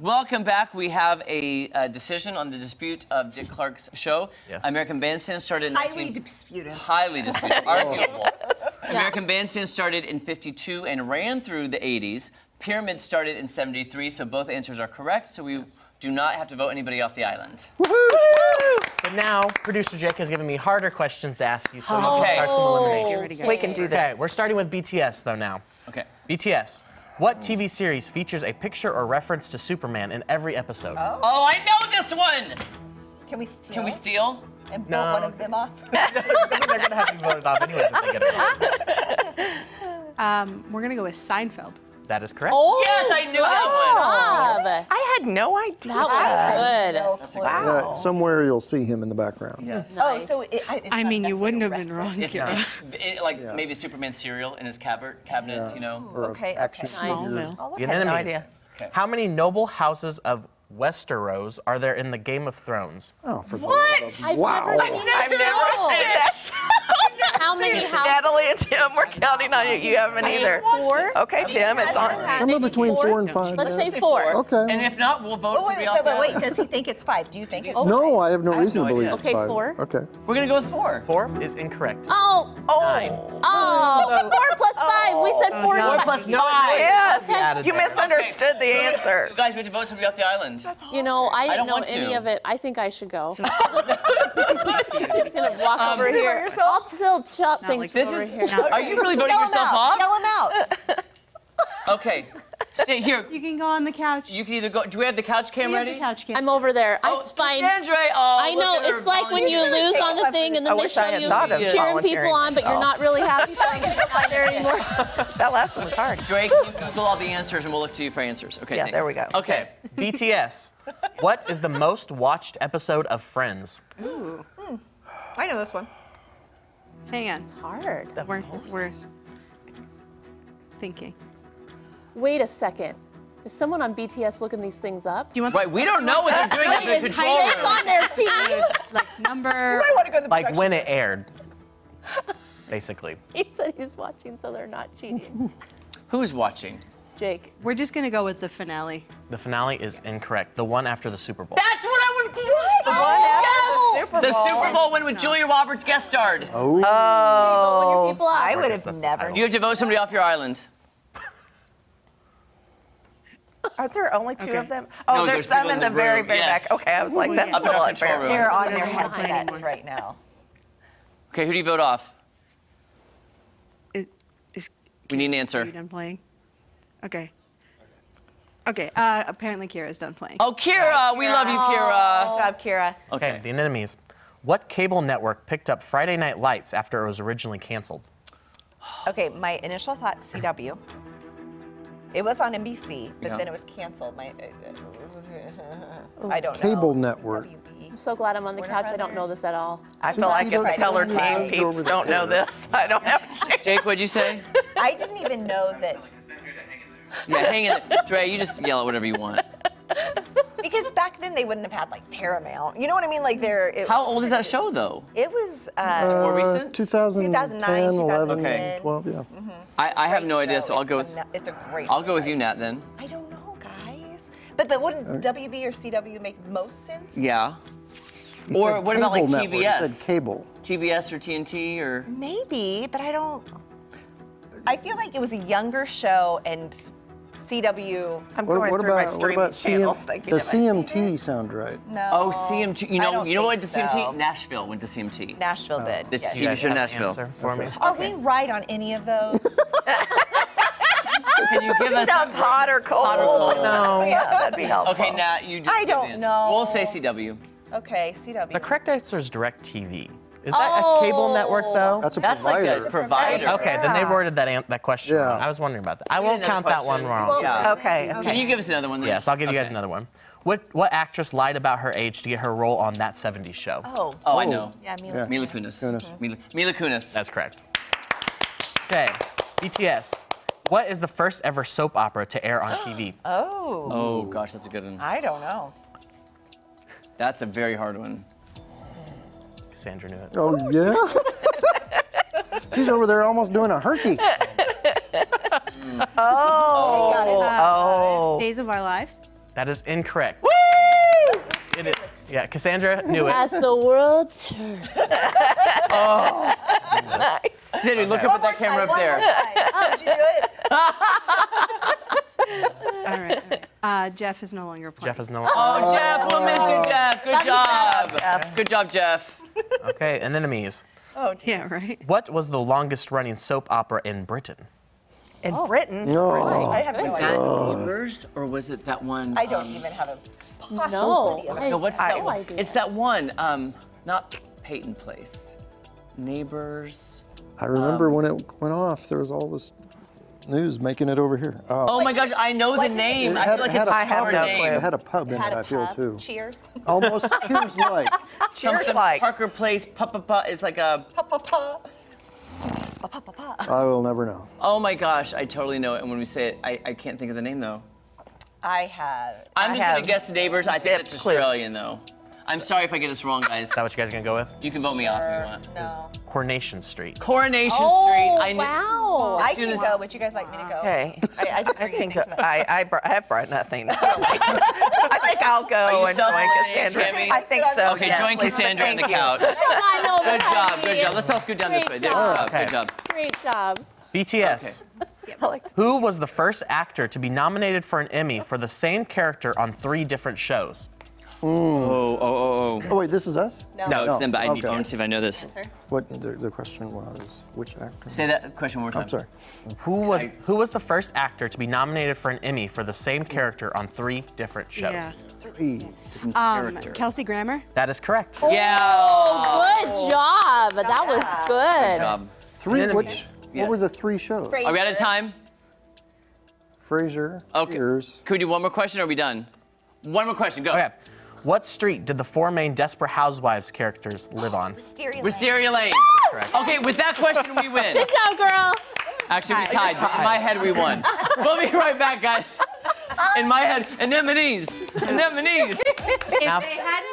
Welcome back. We have a decision on the dispute of Dick Clark's show. Yes. American Bandstand started in Highly disputed. Highly disputed, arguable. American Bandstand started in '52 and ran through the '80s. Pyramid started in '73, so both answers are correct. So we do not have to vote anybody off the island. But now, producer Jake has given me harder questions to ask you, so we can start some elimination. We can do this. Okay, we're starting with BTS though now. Okay. BTS. What TV series features a picture or reference to Superman in every episode? Oh, I know this one! Can we steal? Can we steal? And vote No. one of them off? They're gonna have you voted off anyways if they get it wrong. We're gonna go with Seinfeld. That is correct. Oh, Yes, I knew that one. Bob. I had no idea. That was good. Wow. Somewhere you'll see him in the background. Yes. Oh, so it's I not mean, you wouldn't have necessarily been wrong. It's Kira. like maybe Superman cereal in his cabinet, Yeah. you know. Or Okay, action okay. figure. Smallville. Oh, The I had no enemies. idea. Okay. How many noble houses of Westeros are there in the Game of Thrones? Oh, for What? I've wow. never seen that I've never show. seen that. How many houses? Natalie and Tim, we're counting on you. You haven't either. 4? Okay, Tim, it's on. Somewhere Maybe between 4 and 5. Let's yeah. say 4. Okay. And if not, we'll vote Oh, to be wait, off the wait, island. does he think it's 5? Do you think it's No, I have no reason no to believe idea. it's Okay, 5. 4. Okay. We're gonna go with 4. 4 is incorrect. Oh. Oh. 4 plus 5. We said 4 4 and plus 5. Yes, Added you there. misunderstood the You answer. guys, we have to vote somebody off the island. You know, I don't didn't know want any to. of it. I think I should go. I'm just gonna walk over here. I'll still chop things This over is. here. Are you really voting Yell him yourself out. off? Yell him out. Okay. Stay here. You can go on the couch. You can either go. Do we have the couch cam We have ready? the couch cam. I'm over there. It's fine. Sandra, oh, I know, look at her it's like when you volunteering. lose on the thing and then I they wish show I had you thought of cheering people volunteering on, but you're myself. not really happy there anymore. That last one was hard. Drake, you Google all the answers and we'll look to you for answers. Okay. Yeah, thanks. there we go. Okay. BTS. What is the most watched episode of Friends? I know this one. Hang on. It's hard. We're thinking. Wait a second. Is someone on BTS looking these things up? Do you want Right, we don't know what they're doing in the Wait, control it's room. on their team. like number? I want to go to the Like production. when it aired, basically. He said he's watching, so they're not cheating. Who's watching? Jake. We're just gonna go with the finale. The finale is incorrect. The one after the Super Bowl. That's what I was. The The Super Bowl win when Julia Roberts guest starred. Oh. Vote one your people out. I would That's have the never. title. You have to vote somebody off your island. Are there only 2 Okay. of them? Oh, No, there's there's some people in in the the very, room, very yes. back. Okay, I was like, that's Up a in our little control unfair. room. They're on Doesn't their wanna play headsets anymore. right now. Okay, who do you vote off? Is We need an Are you answer. done playing? Okay. Okay. Apparently Kira's done playing. Oh, Kira, we love you, Kira. Good job, Kira. Okay, the enemies. What cable network picked up Friday Night Lights after it was originally canceled? Okay, my initial thought, CW. It was on NBC, but Yeah. then it was canceled. I don't know. Cable network. I'm so glad I'm on the couch. I don't know this at all. I feel like if the color team peeps don't know this, I don't have to. Jake, what'd you say? I didn't even know that, Yeah, hang in. Dre, you just yell at whatever you want. because back then they wouldn't have had like Paramount. You know what I mean? Like How old is that show, though? It was More recent? 2010, 2009, 11, 2010. 12, yeah. I have no idea, so I'll go with. It's a great. I'll go with show. you, Nat, then. I don't know, guys. But wouldn't WB or CW make most sense? Yeah. He Or said what about like cable network. He TBS? said cable. TBS or TNT or. Maybe, but I don't. I feel like it was a younger show and CW. I'm going through my streaming channels thinking, Does have I seen CMT sound right? No. Oh, CMT. You I know, don't you know what think did CMT? so. Nashville went to CMT. Nashville did. The yes. You TV guys show have an Nashville. answer for me? Are we right on any of those? Can you give us? Sounds hot or cold. Hot or cold. No. Yeah, that'd be helpful. Okay, Nat, you just. I give the don't answer. know. We'll say CW. Okay, CW. The correct answer is DirecTV. Is that a cable network, though? That's a That's like provider. a provider. Okay, then they worded that question Yeah. wrong. I was wondering about that. I We won't didn't have count a that one question. wrong. Yeah. Okay, Can you give us another one then? Yes, I'll give you guys Okay. another one. What actress lied about her age to get her role on That 70s Show? Oh, I know. Yeah, Yeah. Mila Kunis. Kunis. Mila Kunis. That's correct. Okay, BTS. What is the first ever soap opera to air on TV? Oh gosh, that's a good one. I don't know. That's a very hard one. Sandra knew it. Oh, yeah? She's over there almost doing a herky. Oh. Days of Our Lives. That is incorrect. It is. Yeah, Cassandra knew it. As the world turns. Cassandra, look up at that camera up there. Oh, did you do it? All right. Jeff is no longer playing. Jeff is no longer. Oh, Jeff, we'll miss you, Jeff. Good job. Good job, Jeff. Okay, anemones. Oh, Yeah, right. What was the longest running soap opera in Britain? In Britain. No. I have no Was idea. that Neighbors, or was it that one? I don't even have a No. possibility of it. No, what's that no one? idea. It's that one. Not Peyton Place. Neighbors. I remember when it went off, there was all this news making it over here. Oh my gosh, I know the name. I feel like it's a I have hard no name. It had a pub in Had it, a I feel, pub. too. Cheers. Almost Cheers-like. Cheers Something like. Parker Place. It's like a. Pa pa pa. Pa pa pa pa. I will never know. Oh my gosh, I totally know it. And when we say it, I can't think of the name though. I had. I'm just gonna have guess Neighbors. I think zipped it's clue. Australian though. I'm sorry if I get this wrong, guys. Is that what you guys are gonna go with? You can vote me off if you want. No. Coronation Street. Coronation Street. Oh, I knew. wow. I soon can as- go. Would you guys like me to go? Okay. I didn't I bring think anything tonight. I have brought nothing. I think I'll go Are you and join self-eliminating, Cassandra. Tammy? I think so. Okay, yes, join please, Cassandra in the thank you. couch. Come on over, Good job, honey. good job. Let's all scoot down this way. Great There, good job. job, good job. Great job. BTS. Who was the first actor to be nominated for an Emmy for the same character on 3 different shows? Oh. Oh, wait, this is us? No, it's them, but I need okay. to see if I know this. What the question was, which actor? Say that question one more time. I'm sorry. Who was the first actor to be nominated for an Emmy for the same character on 3 different shows? Yeah. 3. Kelsey Grammer. That is correct. Yeah. Good job. That was good. Good job. 3, Anemones. what were the 3 shows? Are we out of time? Frasier, Okay. Cheers. Can we do one more question or are we done? One more question, go. Okay. What street did the 4 main Desperate Housewives characters live on? Wisteria Lane. Okay, with that question, we win. Good job, girl. Actually, we tied. In my head, we won. We'll be right back, guys. In my head, anemones. Anemones. If they hadn't